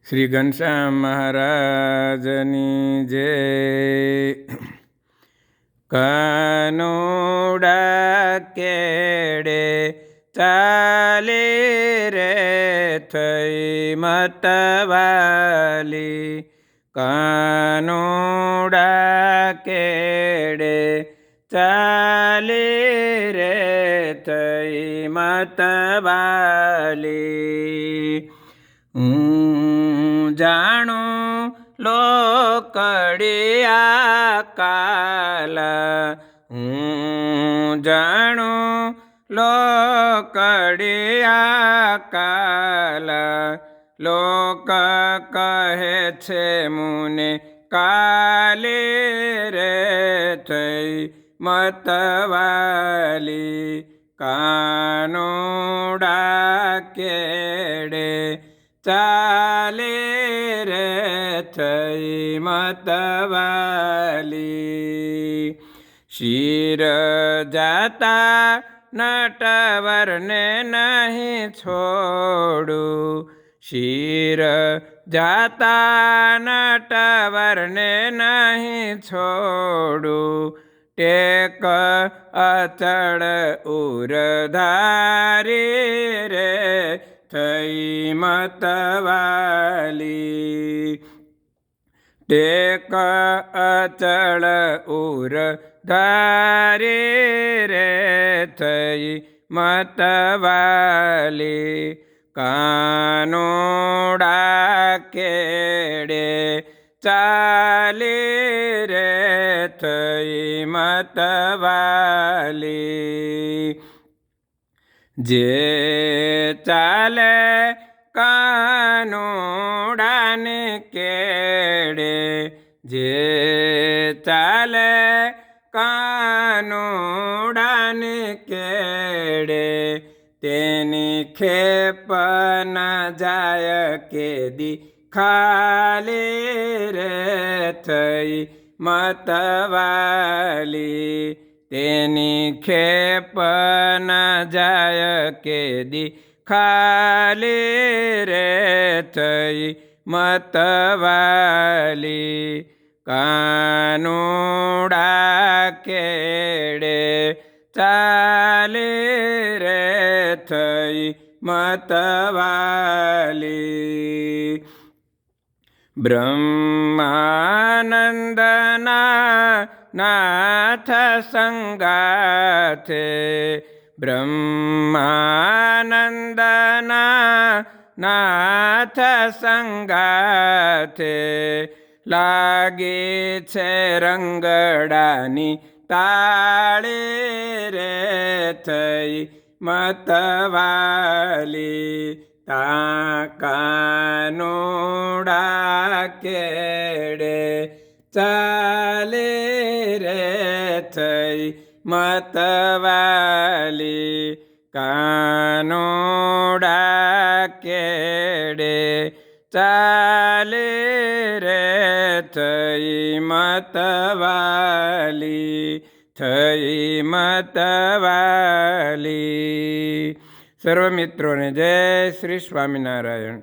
શ્રી ઘનશ્યામ મહારાજની જય. કાનુડા કેડે ચાલી રે થઈ મતવાલી. કાનુડા કેડે ચાલી રે થઈ મતવાલી. હું જાણું લોકડિયા કાલા. હું જાણું લોકડિયા કાલા. લોક કહે છે મુને કાલી રે થઈ મતવાલી. કાનુડા કેડે ચાલી રે થઈ મતવાલી. શિર જાતા નટવરને નહીં છોડું. શિર જાતા નટવરને નહીં છોડું. ટેક અચળ ઉરધારી રે થઈ મતવાલી. ટેક અચળ ઉરધારી રે થઈ મતવાલી. કાનુડા કેડે ચાલી રે થઈ મતવાલી. જે ચાલે કાનુડાને કેડે. જે ચાલે કાનુડાને કેડે. તેની ખેપ ન જાય કેદી ખાલી રે થઈ મતવાલી. તેની ખેપ ન જાય કેદી ખાલી રે થઈ મતવાલી. કાનુડા કેડે ચાલી રે થઈ મતવાલી. બ્રહ્માનંદના નાથ સંગાથે. બ્રહ્માનંદના નાથ સંગાથે. લાગી છે રંગડાની તાળી રે થઈ મતવાલી. તા કાનુડા કેડે ચાલી રે થઈ મતવાલી. કાનુડા કેડે ચાલી રે થઈ મતવાલી. થઈ મતવાલી. સર્વ મિત્રોને જય શ્રી સ્વામિનારાયણ.